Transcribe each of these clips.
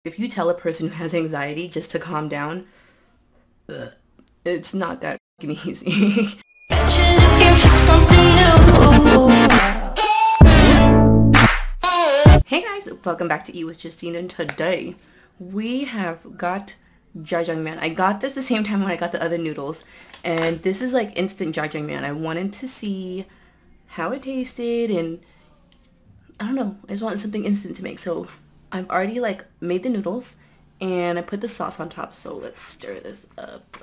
If you tell a person who has anxiety just to calm down, it's not that easy. Hey guys, welcome back to Eat with Justine, and today we have got Jajangmyeon. I got this the same time when I got the other noodles, and this is like instant Jajangmyeon. I wanted to see how it tasted, and I don't know, I just wanted something instant to make. So I've already like made the noodles and I put the sauce on top, so let's stir this up.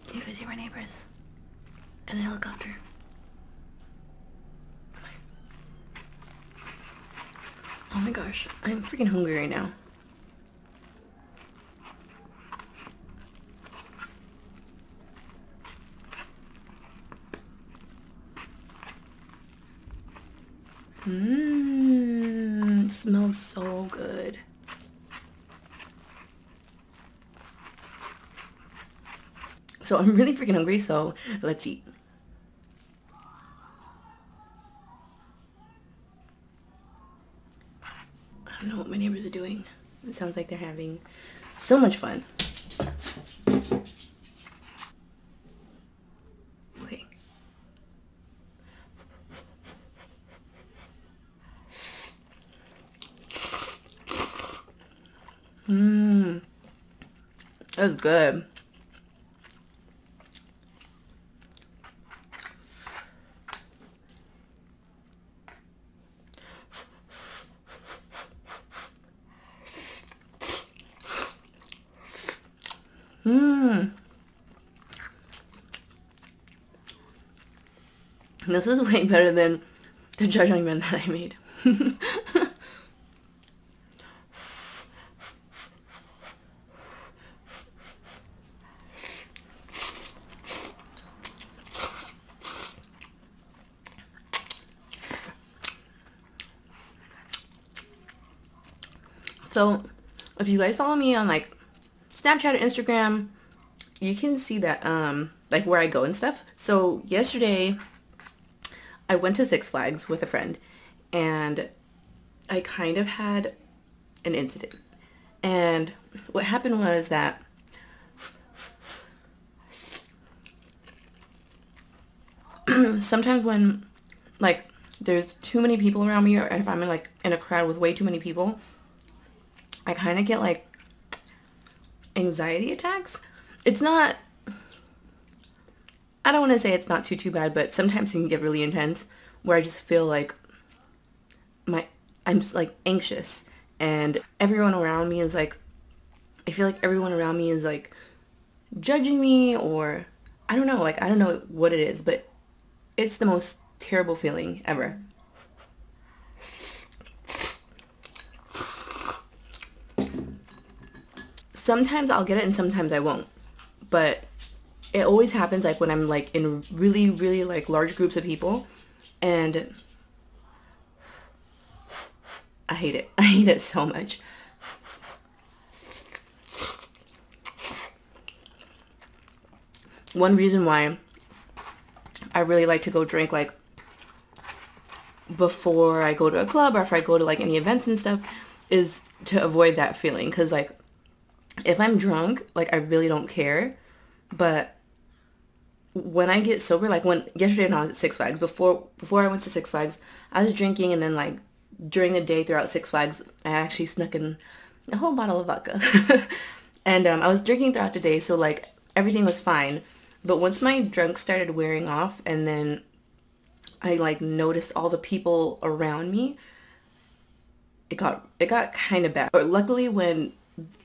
Can you guys hear my neighbors? And the helicopter. Oh my gosh, I'm freaking hungry right now. It smells so good. So I'm really freaking hungry, so let's eat. I don't know what my neighbors are doing. It sounds like they're having so much fun. Okay. That's good. This is way better than the jajangmyeon that I made. So if you guys follow me on like Snapchat or Instagram, you can see that like where I go and stuff. So yesterday I went to Six Flags with a friend, and I kind of had an incident. And what happened was that sometimes when like there's too many people around me, or if I'm in a crowd with way too many people, I kind of get like anxiety attacks. It's not, I don't want to say it's not too bad, but sometimes it can get really intense where I just feel like I'm just like anxious, and everyone around me is like, I feel like everyone around me is like judging me, or I don't know, like I don't know what it is, but it's the most terrible feeling ever. Sometimes I'll get it and sometimes I won't, but it always happens like when I'm like in really like large groups of people, and I hate it. I hate it so much. One reason why I really like to go drink like before I go to a club, or if I go to like any events and stuff, is to avoid that feeling, because like if I'm drunk, like I really don't care, but when I get sober, like yesterday when I was at Six Flags, before I went to Six Flags, I was drinking, and then like during the day throughout Six Flags, I actually snuck in a whole bottle of vodka. And I was drinking throughout the day, so like everything was fine. But once my drunk started wearing off, and then I like noticed all the people around me, it got kind of bad. But luckily, when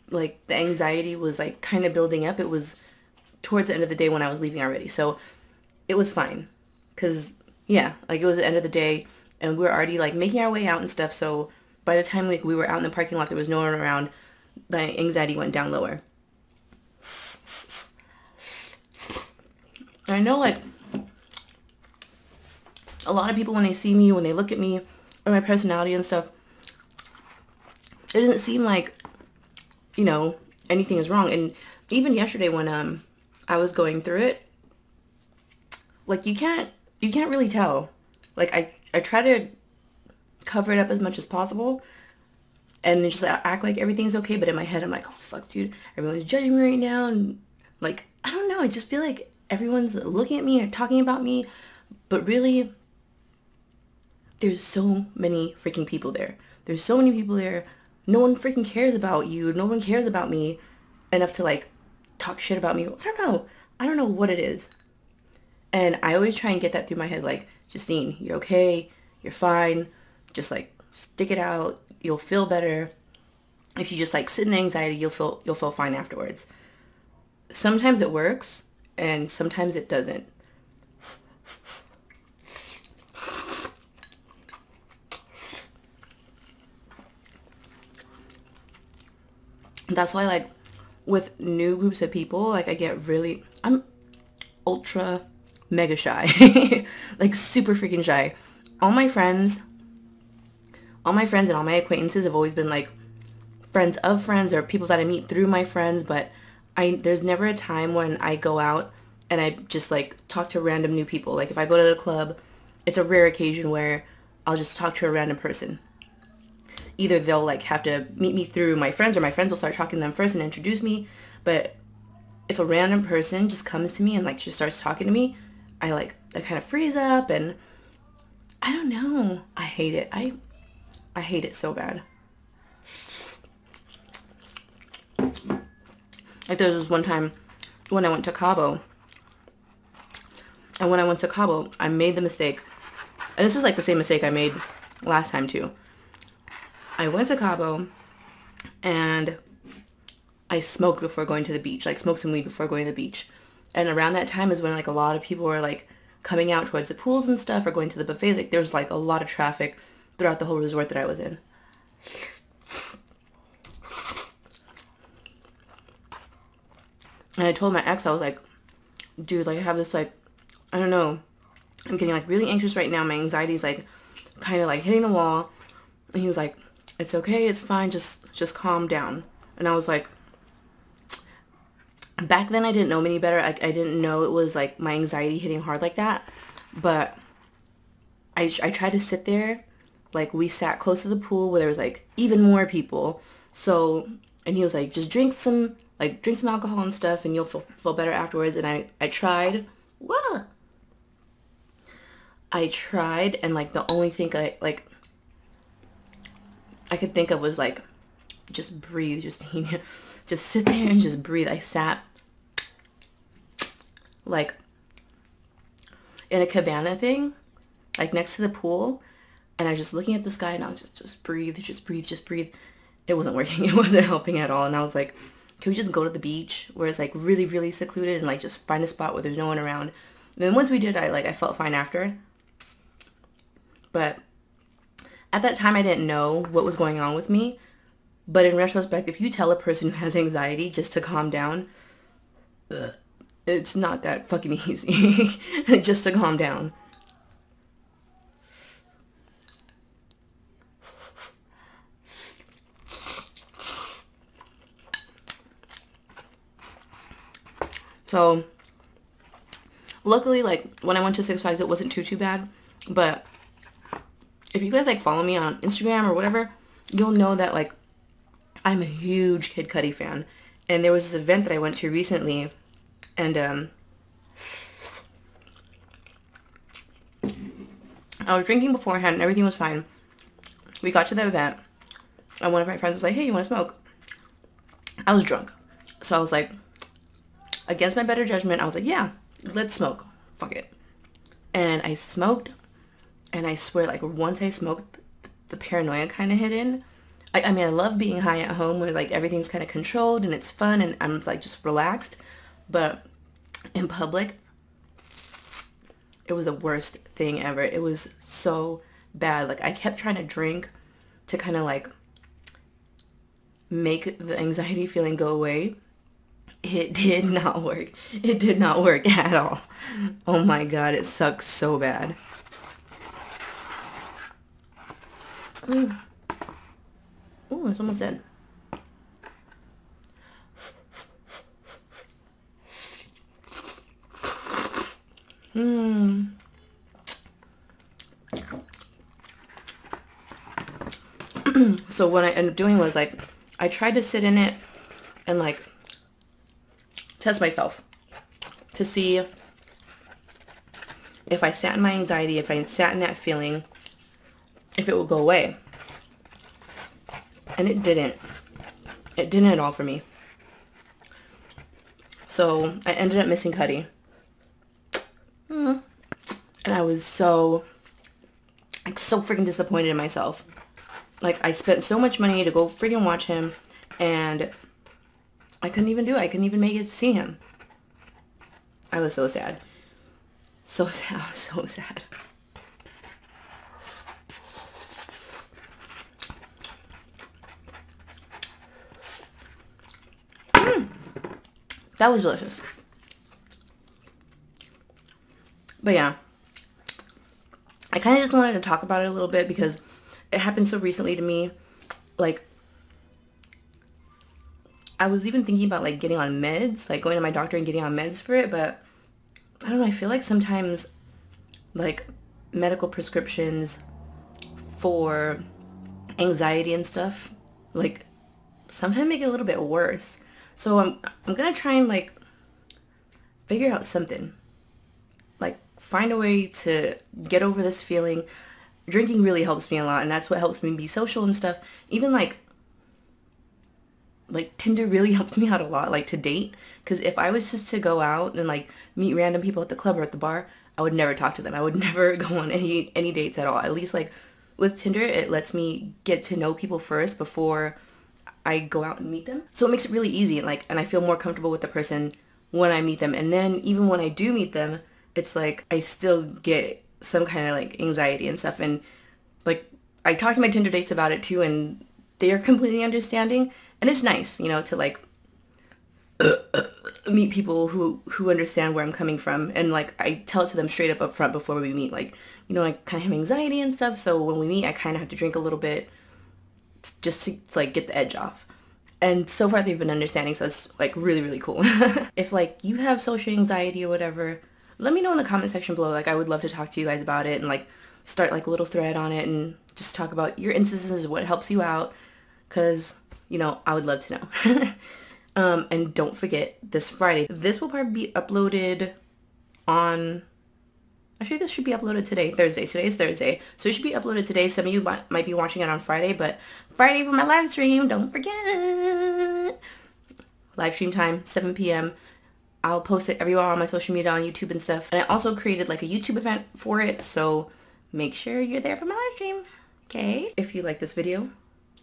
like the anxiety was like kind of building up, it was towards the end of the day when I was leaving already, so it was fine. Because yeah, like it was the end of the day and we were already like making our way out and stuff, so by the time like we were out in the parking lot, there was no one around, the anxiety went down lower. I know like a lot of people, when they see me, when they look at me or my personality and stuff, it doesn't seem like you know, anything is wrong. And even yesterday when I was going through it, like you can't really tell. Like I try to cover it up as much as possible and just like, act like everything's okay, but in my head I'm like, oh fuck dude, everyone's judging me right now, and like I don't know, I just feel like everyone's looking at me and talking about me, but really there's so many freaking people there. There's so many people there. No one freaking cares about you. No one cares about me enough to like talk shit about me. I don't know. I don't know what it is. And I always try and get that through my head, like, Justine, you're okay. You're fine. Just like stick it out. You'll feel better. If you just like sit in the anxiety, you'll feel fine afterwards. Sometimes it works and sometimes it doesn't. That's why, like, with new groups of people, like, I'm ultra mega shy. Like, super freaking shy. All my friends and all my acquaintances have always been, like, friends of friends or people that I meet through my friends, but there's never a time when I go out and I just, like, talk to random new people. Like, if I go to the club, it's a rare occasion where I'll just talk to a random person. Either they'll like have to meet me through my friends or my friends will start talking to them first and introduce me. But if a random person just comes to me and like just starts talking to me, I kind of freeze up and I don't know. I hate it. I hate it so bad. Like there was this one time when I went to Cabo. And when I went to Cabo, I made the mistake. And this is like the same mistake I made last time too. I went to Cabo and I smoked before going to the beach, like smoked some weed before going to the beach. And around that time is when like a lot of people were like coming out towards the pools and stuff or going to the buffets. Like there's like a lot of traffic throughout the whole resort that I was in. And I told my ex, I was like, dude, like I have this like, I don't know, I'm getting like really anxious right now. My anxiety's like kind of like hitting the wall. And he was like, it's okay, it's fine, just calm down. And I was like, back then I didn't know any better. I didn't know it was like my anxiety hitting hard like that. But I tried to sit there. Like we sat close to the pool where there was like even more people. So, and he was like, just drink some alcohol and stuff and you'll feel better afterwards. And I tried. What? I tried and like the only thing I could think of was like, just breathe, Justine. Just sit there and just breathe. I sat like in a cabana thing, like next to the pool, and I was just looking at the sky and I was just breathe, just breathe, just breathe. It wasn't working. It wasn't helping at all. And I was like, can we just go to the beach where it's like really, really secluded and like just find a spot where there's no one around? And then once we did, I felt fine after. But at that time, I didn't know what was going on with me. But in retrospect, if you tell a person who has anxiety just to calm down, it's not that fucking easy. Just to calm down. So, luckily, like, when I went to Six Flags, it wasn't too bad. But if you guys like follow me on Instagram or whatever, you'll know that like I'm a huge Kid Cudi fan. And there was this event that I went to recently and I was drinking beforehand and everything was fine. We got to the event and one of my friends was like, hey, you want to smoke? I was drunk. So I was like, against my better judgment, I was like, yeah, let's smoke. Fuck it. And I smoked. And I swear, like, once I smoked, the paranoia kind of hit in. I mean, I love being high at home where, like, everything's kind of controlled and it's fun and I'm, like, just relaxed. But in public, it was the worst thing ever. It was so bad. Like, I kept trying to drink to kind of, like, make the anxiety feeling go away. It did not work. It did not work at all. Oh, my God. It sucks so bad. Ooh, it's almost dead. So what I ended up doing was like, I tried to sit in it and like test myself to see if I sat in my anxiety, if I sat in that feeling, if it would go away. And it didn't. It didn't at all for me. So I ended up missing Cuddy. And I was so freaking disappointed in myself. Like, I spent so much money to go freaking watch him, and I couldn't even do it. I couldn't even make it to see him. I was so sad. So sad. I was so sad. That was delicious. But yeah, I kind of just wanted to talk about it a little bit because it happened so recently to me. Like, I was even thinking about like getting on meds, like going to my doctor and getting on meds for it, but I don't know, I feel like sometimes like medical prescriptions for anxiety and stuff, like sometimes make it a little bit worse. So I'm gonna try and like figure out something, like find a way to get over this feeling. Drinking really helps me a lot, and that's what helps me be social and stuff. Even like Tinder really helped me out a lot, like to date, because if I was just to go out and like meet random people at the club or at the bar, I would never talk to them. I would never go on any dates at all. At least like with Tinder, it lets me get to know people first before I go out and meet them. So it makes it really easy, and I feel more comfortable with the person when I meet them. And then even when I do meet them, it's like I still get some kind of like anxiety and stuff. And like I talk to my Tinder dates about it too, and they are completely understanding. And it's nice, you know, to like meet people who understand where I'm coming from. And like I tell it to them straight up front before we meet, like, you know, I kind of have anxiety and stuff, so when we meet I kind of have to drink a little bit just to like get the edge off. And so far they've been understanding, so it's like really, really cool. If like you have social anxiety or whatever, let me know in the comment section below. Like I would love to talk to you guys about it and like start like a little thread on it and just talk about your instances, what helps you out, because, you know, I would love to know. And don't forget, this Friday, this will probably be uploaded on, actually this should be uploaded today, Thursday. Today is Thursday, so it should be uploaded today. Some of you might be watching it on Friday, but Friday for my live stream, don't forget. Live stream time, 7 p.m. I'll post it everywhere on my social media, on YouTube and stuff. And I also created like a YouTube event for it, so make sure you're there for my live stream, okay? If you like this video,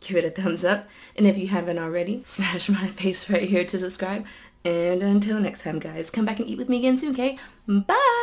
give it a thumbs up. And if you haven't already, smash my face right here to subscribe. And until next time, guys, come back and eat with me again soon, okay? Bye!